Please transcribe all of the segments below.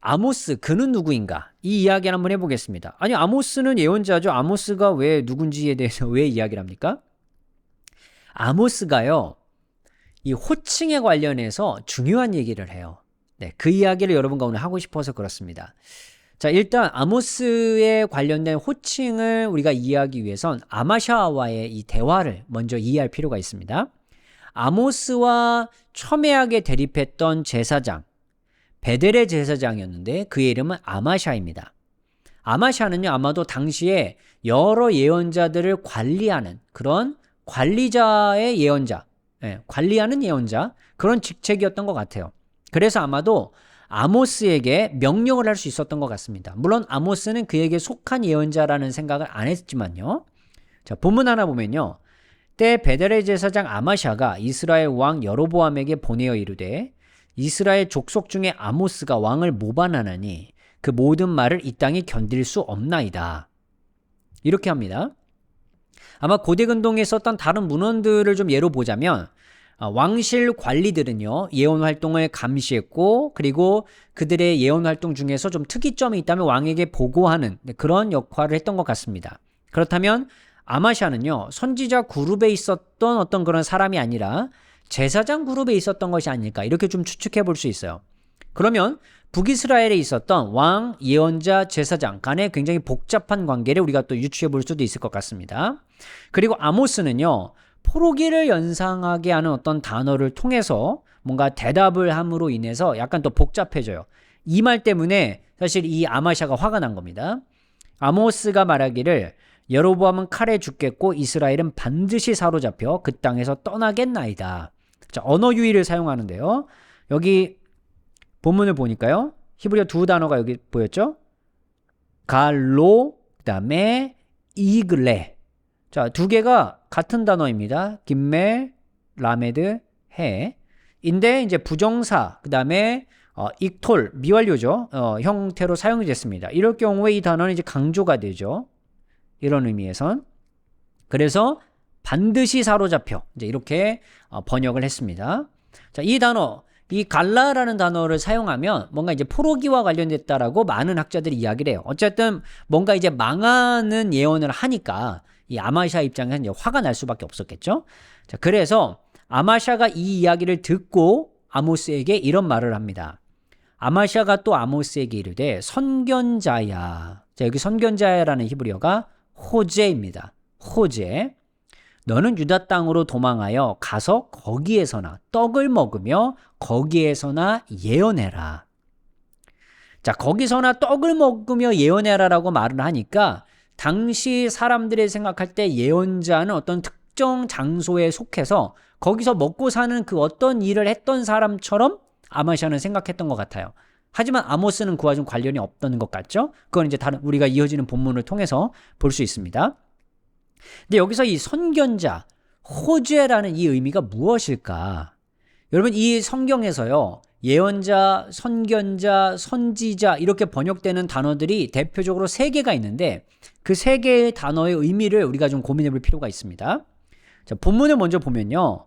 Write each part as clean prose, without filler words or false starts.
아모스 그는 누구인가? 이 이야기를 한번 해보겠습니다. 아니 아모스는 예언자죠. 아모스가 왜 누군지에 대해서 왜 이야기를 합니까? 아모스가요. 이 호칭에 관련해서 중요한 얘기를 해요. 네, 그 이야기를 여러분과 오늘 하고 싶어서 그렇습니다. 자, 일단 아모스에 관련된 호칭을 우리가 이해하기 위해선 아마샤와의 이 대화를 먼저 이해할 필요가 있습니다. 아모스와 첨예하게 대립했던 제사장, 베델의 제사장이었는데 그의 이름은 아마샤입니다. 아마샤는요, 아마도 당시에 여러 예언자들을 관리하는 그런 관리자의 예언자, 관리하는 예언자, 그런 직책이었던 것 같아요. 그래서 아마도 아모스에게 명령을 할 수 있었던 것 같습니다. 물론 아모스는 그에게 속한 예언자라는 생각을 안 했지만요. 자, 본문 하나 보면요. 때 베델의 제사장 아마샤가 이스라엘 왕 여로보암에게 보내어 이르되 이스라엘 족속 중에 아모스가 왕을 모반하나니 그 모든 말을 이 땅이 견딜 수 없나이다. 이렇게 합니다. 아마 고대 근동에 썼던 다른 문헌들을 좀 예로 보자면 왕실 관리들은요, 예언 활동을 감시했고, 그리고 그들의 예언 활동 중에서 좀 특이점이 있다면 왕에게 보고하는 그런 역할을 했던 것 같습니다. 그렇다면 아마샤는요, 선지자 그룹에 있었던 어떤 그런 사람이 아니라 제사장 그룹에 있었던 것이 아닐까, 이렇게 좀 추측해 볼 수 있어요. 그러면 북이스라엘에 있었던 왕, 예언자, 제사장 간의 굉장히 복잡한 관계를 우리가 또 유추해 볼 수도 있을 것 같습니다. 그리고 아모스는요, 포로기를 연상하게 하는 어떤 단어를 통해서 뭔가 대답을 함으로 인해서 약간 또 복잡해져요. 이 말 때문에 사실 이 아마샤가 화가 난 겁니다. 아모스가 말하기를 여로보암은 칼에 죽겠고 이스라엘은 반드시 사로잡혀 그 땅에서 떠나겠나이다. 자, 언어 유희를 사용하는데요. 여기 본문을 보니까요. 히브리어 두 단어가 여기 보였죠? 갈로, 그 다음에 이글레. 자, 두 개가 같은 단어입니다. 김멜, 라메드, 해. 인데 이제 부정사, 그 다음에 익톨, 미완료죠. 형태로 사용이 됐습니다. 이럴 경우에 이 단어는 이제 강조가 되죠. 이런 의미에선. 그래서 반드시 사로잡혀. 이제 이렇게 번역을 했습니다. 자, 이 단어, 이 갈라라는 단어를 사용하면 뭔가 이제 포로기와 관련됐다라고 많은 학자들이 이야기를 해요. 어쨌든 뭔가 이제 망하는 예언을 하니까 이 아마샤 입장에서 이제 화가 날 수밖에 없었겠죠. 자, 그래서 아마샤가 이 이야기를 듣고 아모스에게 이런 말을 합니다. 아마샤가 또 아모스에게 이르되 선견자야. 자, 여기 선견자야라는 히브리어가 호제입니다. 호제. 너는 유다 땅으로 도망하여 가서 거기에서나 떡을 먹으며 거기에서나 예언해라. 자, 거기서나 떡을 먹으며 예언해라라고 말을 하니까 당시 사람들이 생각할 때 예언자는 어떤 특정 장소에 속해서 거기서 먹고 사는 그 어떤 일을 했던 사람처럼 아마샤는 생각했던 것 같아요. 하지만 아모스는 그와 좀 관련이 없던 것 같죠? 그건 이제 다른 우리가 이어지는 본문을 통해서 볼 수 있습니다. 근데 여기서 이 선견자, 호죄라는 이 의미가 무엇일까? 여러분, 이 성경에서요, 예언자, 선견자, 선지자 이렇게 번역되는 단어들이 대표적으로 3개가 있는데 그 3개의 단어의 의미를 우리가 좀 고민해 볼 필요가 있습니다. 자, 본문을 먼저 보면요.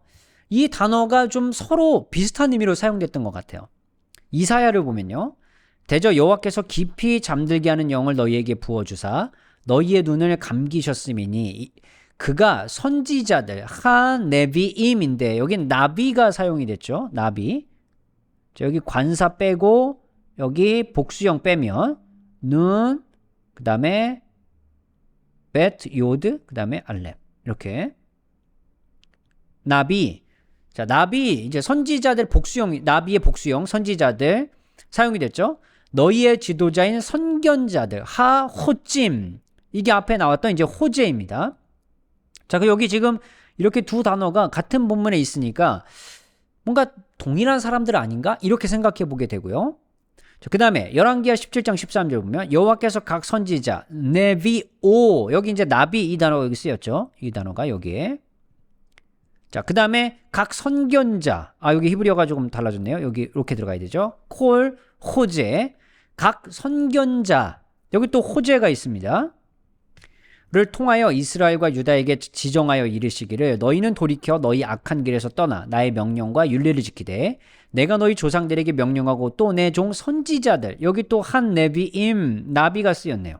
이 단어가 좀 서로 비슷한 의미로 사용됐던 것 같아요. 이사야를 보면요. 대저 여호와께서 깊이 잠들게 하는 영을 너희에게 부어주사 너희의 눈을 감기셨음이니 그가 선지자들 하네비임인데 여긴 나비가 사용이 됐죠. 나비. 자, 여기 관사 빼고 여기 복수형 빼면 눈, 그 다음에 베트, 요드, 그 다음에 알렙. 이렇게 나비. 자, 나비 이제 선지자들 복수형, 나비의 복수형 선지자들 사용이 됐죠. 너희의 지도자인 선견자들 하호찜. 이게 앞에 나왔던 이제 호제입니다. 자, 그 여기 지금 이렇게 두 단어가 같은 본문에 있으니까 뭔가 동일한 사람들 아닌가? 이렇게 생각해 보게 되고요. 그 다음에 열왕기하 17장 13절 보면 여호와께서 각 선지자 네비오, 여기 이제 나비 이 단어가 여기 쓰였죠. 이 단어가 여기에. 자, 그 다음에 각 선견자, 여기 히브리어가 조금 달라졌네요. 여기 이렇게 들어가야 되죠. 콜, 호제, 각 선견자, 여기 또 호제가 있습니다. 통하여 이스라엘과 유다에게 지정하여 이르시기를 너희는 돌이켜 너희 악한 길에서 떠나 나의 명령과 윤례를 지키되 내가 너희 조상들에게 명령하고 또 내 종 선지자들, 여기 또 한 네비임, 나비가 쓰였네요.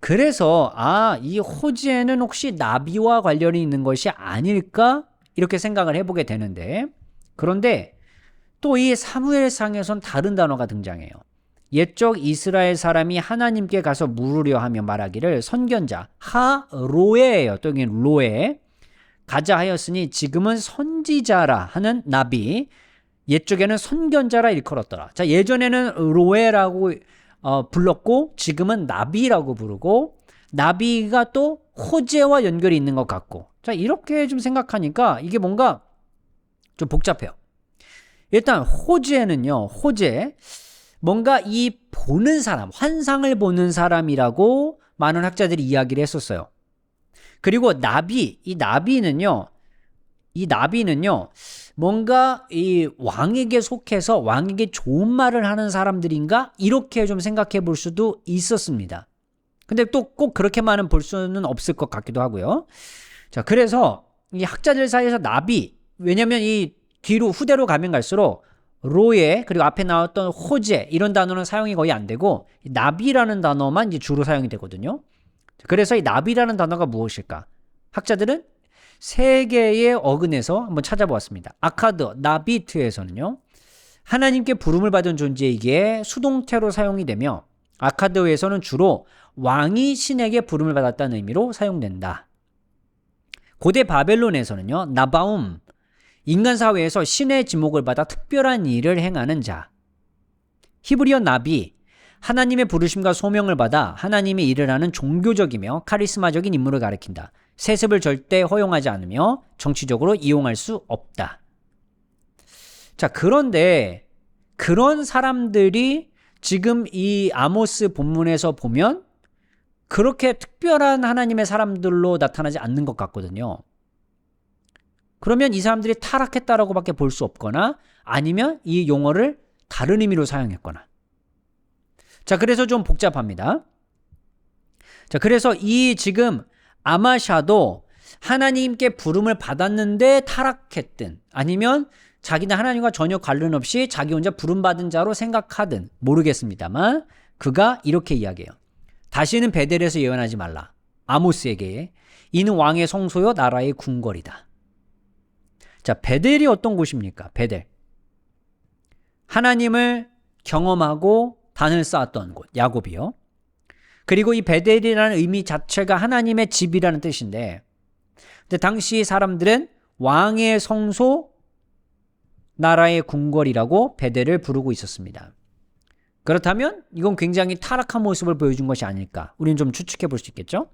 그래서 이 호지에는 혹시 나비와 관련이 있는 것이 아닐까? 이렇게 생각을 해보게 되는데, 그런데 또 이 사무엘상에선 다른 단어가 등장해요. 옛적 이스라엘 사람이 하나님께 가서 물으려 하며 말하기를 선견자 하로에예요. 또 여기는 로에 가자 하였으니 지금은 선지자라 하는 나비, 옛적에는 선견자라 일컬었더라. 자, 예전에는 로에라고 불렀고 지금은 나비라고 부르고, 나비가 또 호재와 연결이 있는 것 같고, 자, 이렇게 좀 생각하니까 이게 뭔가 좀 복잡해요. 일단 호재는요, 호재, 뭔가 이 보는 사람, 환상을 보는 사람이라고 많은 학자들이 이야기를 했었어요. 그리고 나비, 이 나비는요 뭔가 이 왕에게 속해서 왕에게 좋은 말을 하는 사람들인가? 이렇게 좀 생각해 볼 수도 있었습니다. 근데 또 꼭 그렇게만은 볼 수는 없을 것 같기도 하고요. 자, 그래서 이 학자들 사이에서 나비, 왜냐면 이 뒤로 후대로 가면 갈수록 로에 그리고 앞에 나왔던 호재 이런 단어는 사용이 거의 안 되고 나비라는 단어만 이제 주로 사용이 되거든요. 그래서 이 나비라는 단어가 무엇일까? 학자들은 세 개의 어근에서 한번 찾아보았습니다. 아카드, 나비트에서는요, 하나님께 부름을 받은 존재이기에 수동태로 사용이 되며, 아카드에서는 주로 왕이 신에게 부름을 받았다는 의미로 사용된다. 고대 바벨론에서는요, 나바움, 인간 사회에서 신의 지목을 받아 특별한 일을 행하는 자. 히브리어 나비, 하나님의 부르심과 소명을 받아 하나님의 일을 하는 종교적이며 카리스마적인 인물을 가리킨다. 세습을 절대 허용하지 않으며 정치적으로 이용할 수 없다. 자, 그런데 그런 사람들이 지금 이 아모스 본문에서 보면 그렇게 특별한 하나님의 사람들로 나타나지 않는 것 같거든요. 그러면 이 사람들이 타락했다라고밖에 볼 수 없거나 아니면 이 용어를 다른 의미로 사용했거나. 자, 그래서 좀 복잡합니다. 자, 그래서 이 지금 아마샤도 하나님께 부름을 받았는데 타락했든 아니면 자기는 하나님과 전혀 관련 없이 자기 혼자 부름받은 자로 생각하든 모르겠습니다만 그가 이렇게 이야기해요. 다시는 베델에서 예언하지 말라. 아모스에게 이는 왕의 성소요 나라의 궁궐이다. 자, 베델이 어떤 곳입니까? 베델. 하나님을 경험하고 단을 쌓았던 곳, 야곱이요. 그리고 이 베델이라는 의미 자체가 하나님의 집이라는 뜻인데, 근데 당시 사람들은 왕의 성소, 나라의 궁궐이라고 베델을 부르고 있었습니다. 그렇다면 이건 굉장히 타락한 모습을 보여준 것이 아닐까? 우리는 좀 추측해 볼 수 있겠죠?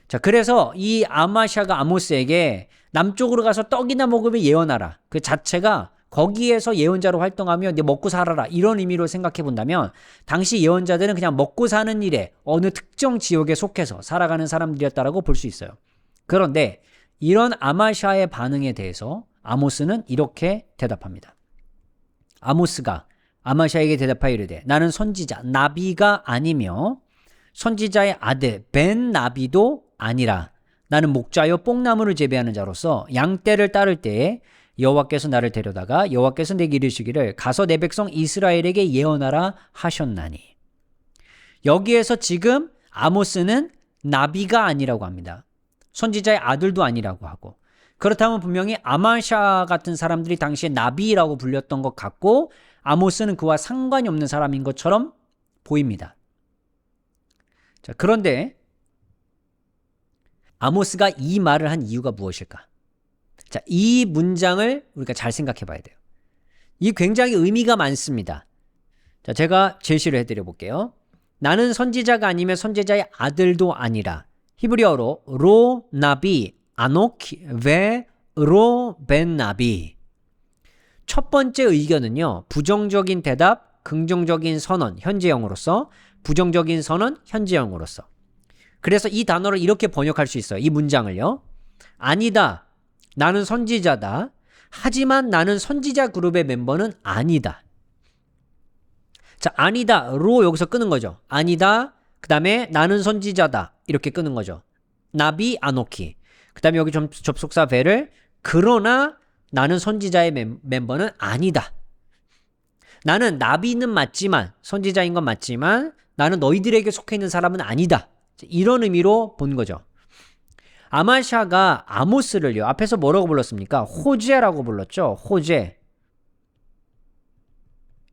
자, 그래서 이 아마샤가 아모스에게 남쪽으로 가서 떡이나 먹으며 예언하라. 그 자체가 거기에서 예언자로 활동하며 네 먹고 살아라 이런 의미로 생각해 본다면 당시 예언자들은 그냥 먹고 사는 일에 어느 특정 지역에 속해서 살아가는 사람들이었다라고 볼 수 있어요. 그런데 이런 아마샤의 반응에 대해서 아모스는 이렇게 대답합니다. 아모스가 아마샤에게 대답하여 이르되 나는 선지자 나비가 아니며 선지자의 아들 벤 나비도 아니라 나는 목자여 뽕나무를 재배하는 자로서 양떼를 따를 때에 여호와께서 나를 데려다가 여호와께서 내게 이르시기를 가서 내 백성 이스라엘에게 예언하라 하셨나니. 여기에서 지금 아모스는 나비가 아니라고 합니다. 선지자의 아들도 아니라고 하고, 그렇다면 분명히 아마샤 같은 사람들이 당시에 나비라고 불렸던 것 같고 아모스는 그와 상관이 없는 사람인 것처럼 보입니다. 자, 그런데 아모스가 이 말을 한 이유가 무엇일까? 자, 이 문장을 우리가 잘 생각해 봐야 돼요. 이 굉장히 의미가 많습니다. 자, 제가 제시를 해드려 볼게요. 나는 선지자가 아니면 선지자의 아들도 아니라 히브리어로 로 나비 아노키 베 로 벤 나비. 첫 번째 의견은요, 부정적인 대답, 긍정적인 선언, 현재형으로서, 부정적인 선언, 현재형으로서. 그래서 이 단어를 이렇게 번역할 수 있어요. 이 문장을요. 아니다. 나는 선지자다. 하지만 나는 선지자 그룹의 멤버는 아니다. 자, 아니다. 로 여기서 끄는 거죠. 아니다. 그 다음에 나는 선지자다. 이렇게 끄는 거죠. 나비 아노키. 그 다음에 여기 접속사 배를 그러나 나는 선지자의 멤버는 아니다. 나는 나비는 맞지만 선지자인 건 맞지만 나는 너희들에게 속해 있는 사람은 아니다. 이런 의미로 본 거죠. 아마샤가 아모스를요. 앞에서 뭐라고 불렀습니까? 호제라고 불렀죠. 호제.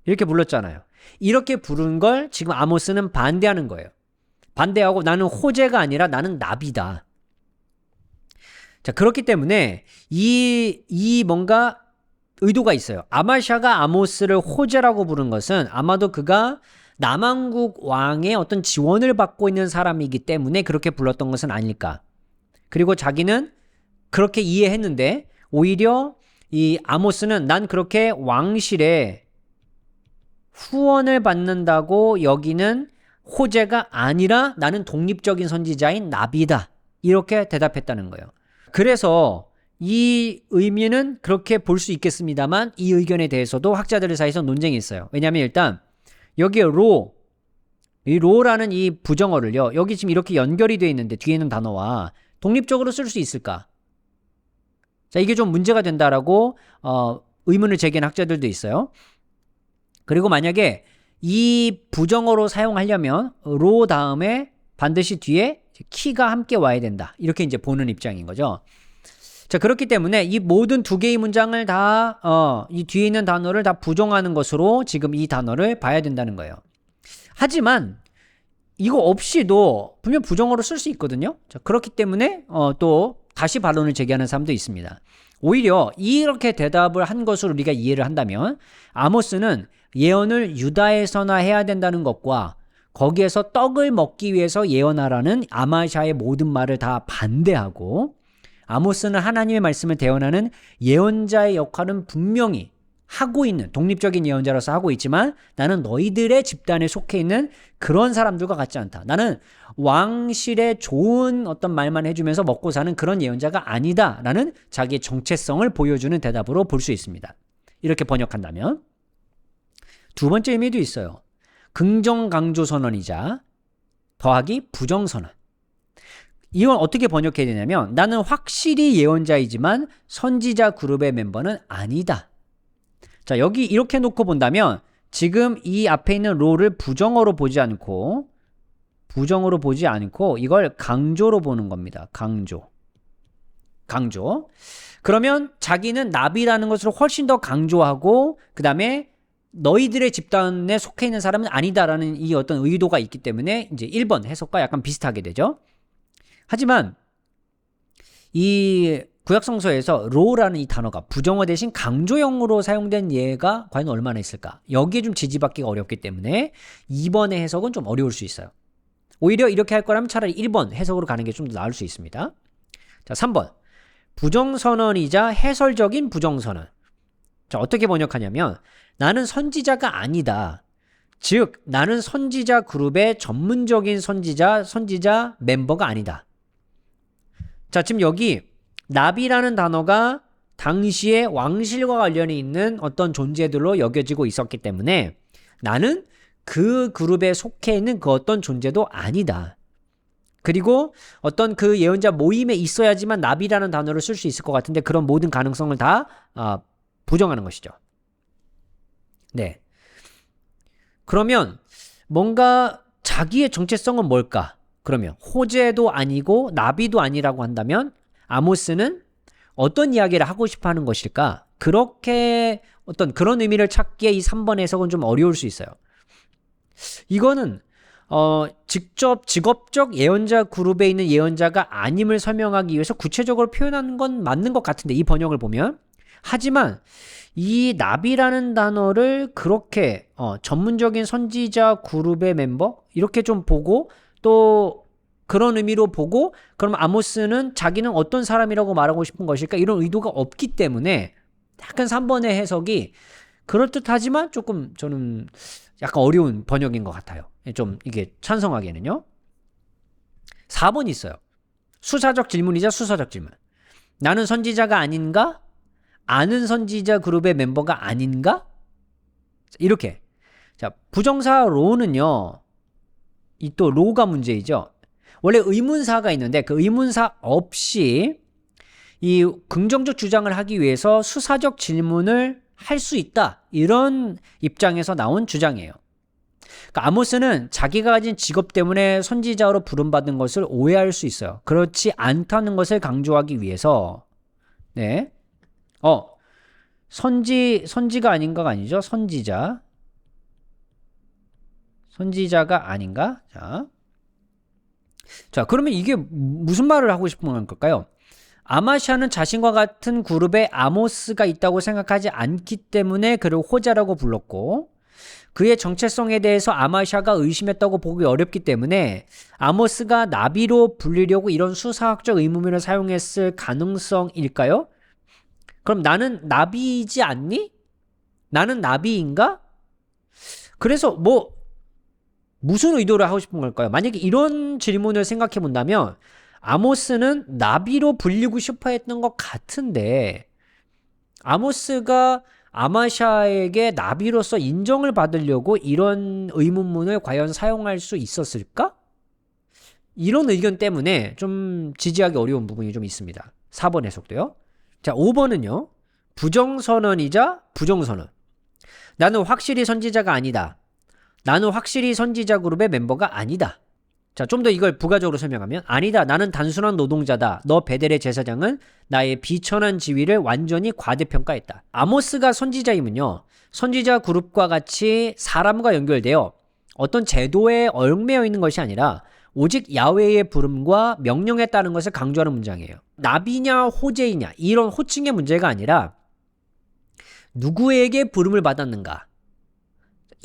이렇게 불렀잖아요. 이렇게 부른 걸 지금 아모스는 반대하는 거예요. 반대하고 나는 호제가 아니라 나는 나비다. 자, 그렇기 때문에 이 뭔가 의도가 있어요. 아마샤가 아모스를 호제라고 부른 것은 아마도 그가 남왕국 왕의 어떤 지원을 받고 있는 사람이기 때문에 그렇게 불렀던 것은 아닐까. 그리고 자기는 그렇게 이해했는데 오히려 이 아모스는 난 그렇게 왕실에 후원을 받는다고 여기는 호제가 아니라 나는 독립적인 선지자인 나비다. 이렇게 대답했다는 거예요. 그래서 이 의미는 그렇게 볼 수 있겠습니다만 이 의견에 대해서도 학자들 사이에서 논쟁이 있어요. 왜냐하면 일단 여기에 이 로라는 이 부정어를요. 여기 지금 이렇게 연결이 되어 있는데 뒤에 있는 단어와 독립적으로 쓸 수 있을까? 자, 이게 좀 문제가 된다라고 의문을 제기한 학자들도 있어요. 그리고 만약에 이 부정어로 사용하려면 로 다음에 반드시 뒤에 키가 함께 와야 된다. 이렇게 이제 보는 입장인 거죠. 자, 그렇기 때문에 이 모든 두 개의 문장을 다 이 뒤에 있는 단어를 다 부정하는 것으로 지금 이 단어를 봐야 된다는 거예요. 하지만 이거 없이도 분명 부정어로 쓸 수 있거든요. 자, 그렇기 때문에 또 다시 반론을 제기하는 사람도 있습니다. 오히려 이렇게 대답을 한 것으로 우리가 이해를 한다면 아모스는 예언을 유다에서나 해야 된다는 것과 거기에서 떡을 먹기 위해서 예언하라는 아마샤의 모든 말을 다 반대하고 아모스는 하나님의 말씀을 대언하는 예언자의 역할은 분명히 하고 있는 독립적인 예언자로서 하고 있지만 나는 너희들의 집단에 속해 있는 그런 사람들과 같지 않다. 나는 왕실에 좋은 어떤 말만 해주면서 먹고 사는 그런 예언자가 아니다. 라는 자기의 정체성을 보여주는 대답으로 볼 수 있습니다. 이렇게 번역한다면 두 번째 의미도 있어요. 긍정 강조 선언이자 더하기 부정 선언. 이건 어떻게 번역해야 되냐면 나는 확실히 예언자이지만 선지자 그룹의 멤버는 아니다. 자, 여기 이렇게 놓고 본다면 지금 이 앞에 있는 로를 부정어로 보지 않고 이걸 강조로 보는 겁니다. 강조. 그러면 자기는 나비라는 것을 훨씬 더 강조하고 그 다음에 너희들의 집단에 속해 있는 사람은 아니다라는 이 어떤 의도가 있기 때문에 이제 1번 해석과 약간 비슷하게 되죠. 하지만 이 구약성서에서 로라는 이 단어가 부정어 대신 강조형으로 사용된 예가 과연 얼마나 있을까? 여기에 좀 지지받기가 어렵기 때문에 2번의 해석은 좀 어려울 수 있어요. 오히려 이렇게 할 거라면 차라리 1번 해석으로 가는 게 좀 더 나을 수 있습니다. 자, 3번. 부정선언이자 해설적인 부정선언. 자, 어떻게 번역하냐면 나는 선지자가 아니다. 즉, 나는 선지자 그룹의 전문적인 선지자 멤버가 아니다. 자, 지금 여기 나비라는 단어가 당시에 왕실과 관련이 있는 어떤 존재들로 여겨지고 있었기 때문에 나는 그 그룹에 속해 있는 그 어떤 존재도 아니다. 그리고 어떤 그 예언자 모임에 있어야지만 나비라는 단어를 쓸 수 있을 것 같은데 그런 모든 가능성을 다 부정하는 것이죠. 네. 그러면 뭔가 자기의 정체성은 뭘까? 그러면 호제도 아니고 나비도 아니라고 한다면 아모스는 어떤 이야기를 하고 싶어 하는 것일까? 그렇게 어떤 그런 의미를 찾기에 이 3번 해석은 좀 어려울 수 있어요. 이거는 직접 직업적 예언자 그룹에 있는 예언자가 아님을 설명하기 위해서 구체적으로 표현하는 건 맞는 것 같은데 이 번역을 보면 하지만 이 나비라는 단어를 그렇게 전문적인 선지자 그룹의 멤버 이렇게 좀 보고 또 그런 의미로 보고 그럼 아모스는 자기는 어떤 사람이라고 말하고 싶은 것일까 이런 의도가 없기 때문에 약간 3번의 해석이 그럴듯하지만 조금 저는 약간 어려운 번역인 것 같아요. 좀 이게 찬성하기에는요. 4번 있어요. 수사적 질문이자 수사적 질문. 나는 선지자가 아닌가? 아는 선지자 그룹의 멤버가 아닌가? 이렇게. 자, 부정사 로는요. 이 또 로가 문제이죠. 원래 의문사가 있는데 그 의문사 없이 이 긍정적 주장을 하기 위해서 수사적 질문을 할 수 있다. 이런 입장에서 나온 주장이에요. 그러니까 아모스는 자기가 가진 직업 때문에 선지자로 부름받은 것을 오해할 수 있어요. 그렇지 않다는 것을 강조하기 위해서 네. 선지가 아닌가가 아니죠. 선지자가 아닌가? 자, 그러면 이게 무슨 말을 하고 싶은 걸까요? 아마샤는 자신과 같은 그룹에 아모스가 있다고 생각하지 않기 때문에 그를 호자라고 불렀고 그의 정체성에 대해서 아마샤가 의심했다고 보기 어렵기 때문에 아모스가 나비로 불리려고 이런 수사학적 의문문을 사용했을 가능성일까요? 그럼 나는 나비이지 않니? 나는 나비인가? 그래서 무슨 의도를 하고 싶은 걸까요? 만약에 이런 질문을 생각해 본다면 아모스는 나비로 불리고 싶어 했던 것 같은데 아모스가 아마샤에게 나비로서 인정을 받으려고 이런 의문문을 과연 사용할 수 있었을까? 이런 의견 때문에 좀 지지하기 어려운 부분이 좀 있습니다. 4번 해석도요. 자, 5번은요. 부정선언이자 부정선언. 나는 확실히 선지자가 아니다. 나는 확실히 선지자 그룹의 멤버가 아니다. 자, 좀 더 이걸 부가적으로 설명하면 아니다. 나는 단순한 노동자다. 너 베델의 제사장은 나의 비천한 지위를 완전히 과대평가했다. 아모스가 선지자임은요. 선지자 그룹과 같이 사람과 연결되어 어떤 제도에 얽매여 있는 것이 아니라 오직 야훼의 부름과 명령에 따른 것을 강조하는 문장이에요. 나비냐 호재이냐 이런 호칭의 문제가 아니라 누구에게 부름을 받았는가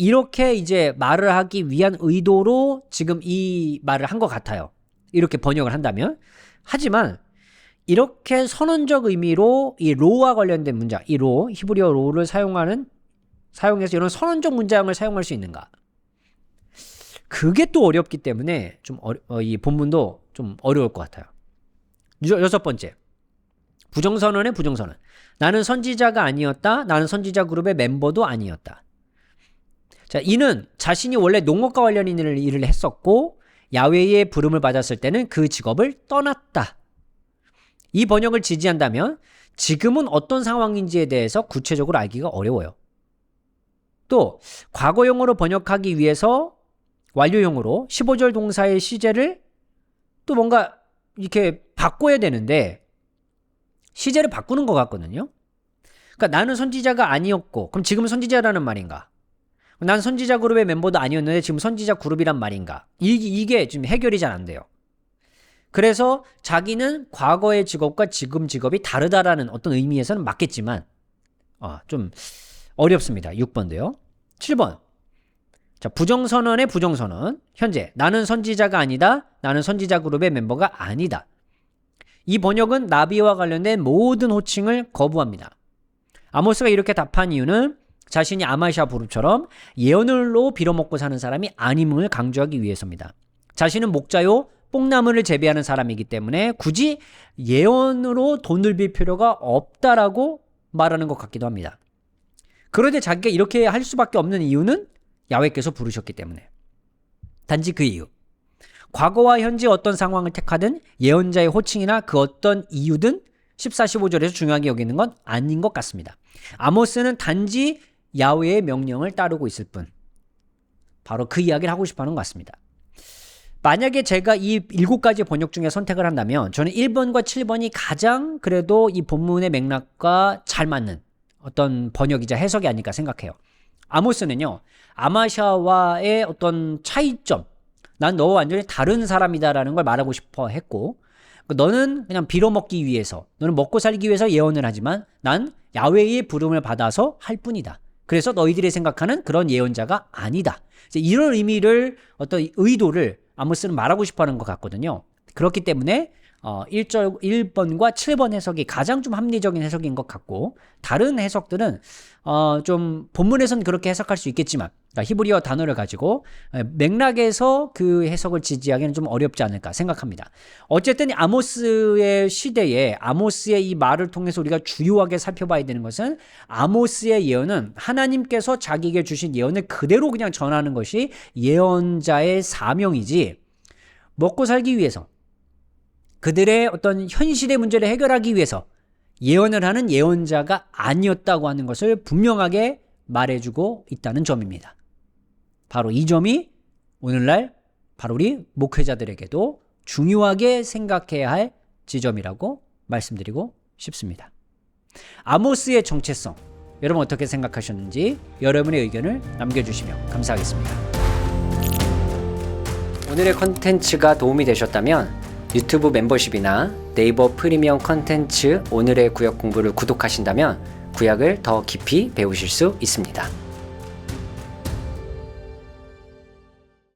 이렇게 이제 말을 하기 위한 의도로 지금 이 말을 한 것 같아요. 이렇게 번역을 한다면. 하지만 이렇게 선언적 의미로 이 로와 관련된 문장, 이 로, 히브리어 로를 사용해서 이런 선언적 문장을 사용할 수 있는가? 그게 또 어렵기 때문에 좀 이 본문도 좀 어려울 것 같아요. 6번째. 부정선언의 부정선언. 나는 선지자가 아니었다. 나는 선지자 그룹의 멤버도 아니었다. 자, 이는 자신이 원래 농업과 관련 일을 했었고 야훼의 부름을 받았을 때는 그 직업을 떠났다. 이 번역을 지지한다면 지금은 어떤 상황인지에 대해서 구체적으로 알기가 어려워요. 또 과거형으로 번역하기 위해서 완료형으로 15절 동사의 시제를 또 뭔가 이렇게 바꿔야 되는데 시제를 바꾸는 것 같거든요. 그러니까 나는 선지자가 아니었고 그럼 지금은 선지자라는 말인가? 난 선지자 그룹의 멤버도 아니었는데 지금 선지자 그룹이란 말인가? 이게 지금 해결이 잘 안 돼요. 그래서 자기는 과거의 직업과 지금 직업이 다르다라는 어떤 의미에서는 맞겠지만 좀 어렵습니다. 6번도요. 7번. 자, 부정선언의 부정선언. 현재 나는 선지자가 아니다. 나는 선지자 그룹의 멤버가 아니다. 이 번역은 나비와 관련된 모든 호칭을 거부합니다. 아모스가 이렇게 답한 이유는 자신이 아마샤 부룹처럼 예언으로 빌어먹고 사는 사람이 아님을 강조하기 위해서입니다. 자신은 목자요 뽕나무를 재배하는 사람이기 때문에 굳이 예언으로 돈을 빌 필요가 없다라고 말하는 것 같기도 합니다. 그런데 자기가 이렇게 할 수밖에 없는 이유는 야훼께서 부르셨기 때문에. 단지 그 이유. 과거와 현재 어떤 상황을 택하든 예언자의 호칭이나 그 어떤 이유든 14, 15절에서 중요하게 여기는 건 아닌 것 같습니다. 아모스는 단지 야훼의 명령을 따르고 있을 뿐. 바로 그 이야기를 하고 싶어 하는 것 같습니다. 만약에 제가 이 7가지 번역 중에 선택을 한다면 저는 1번과 7번이 가장 그래도 이 본문의 맥락과 잘 맞는 어떤 번역이자 해석이 아닐까 생각해요. 아모스는요. 아마샤와의 어떤 차이점, 난 너와 완전히 다른 사람이다라는 걸 말하고 싶어 했고 너는 그냥 빌어먹기 위해서, 너는 먹고 살기 위해서 예언을 하지만 난 야훼의 부름을 받아서 할 뿐이다. 그래서 너희들이 생각하는 그런 예언자가 아니다. 이런 의미를 어떤 의도를 아모스는 말하고 싶어 하는 것 같거든요. 그렇기 때문에 1번과 7번 해석이 가장 좀 합리적인 해석인 것 같고, 다른 해석들은 좀 본문에서는 그렇게 해석할 수 있겠지만, 그러니까 히브리어 단어를 가지고 맥락에서 그 해석을 지지하기는 좀 어렵지 않을까 생각합니다. 어쨌든 아모스의 시대에 아모스의 이 말을 통해서 우리가 주요하게 살펴봐야 되는 것은, 아모스의 예언은 하나님께서 자기에게 주신 예언을 그대로 그냥 전하는 것이 예언자의 사명이지, 먹고 살기 위해서, 그들의 어떤 현실의 문제를 해결하기 위해서 예언을 하는 예언자가 아니었다고 하는 것을 분명하게 말해주고 있다는 점입니다. 바로 이 점이 오늘날 바로 우리 목회자들에게도 중요하게 생각해야 할 지점이라고 말씀드리고 싶습니다. 아모스의 정체성, 여러분 어떻게 생각하셨는지 여러분의 의견을 남겨주시면 감사하겠습니다. 오늘의 컨텐츠가 도움이 되셨다면 유튜브 멤버십이나 네이버 프리미엄 컨텐츠 오늘의 구약 공부를 구독하신다면 구약을 더 깊이 배우실 수 있습니다.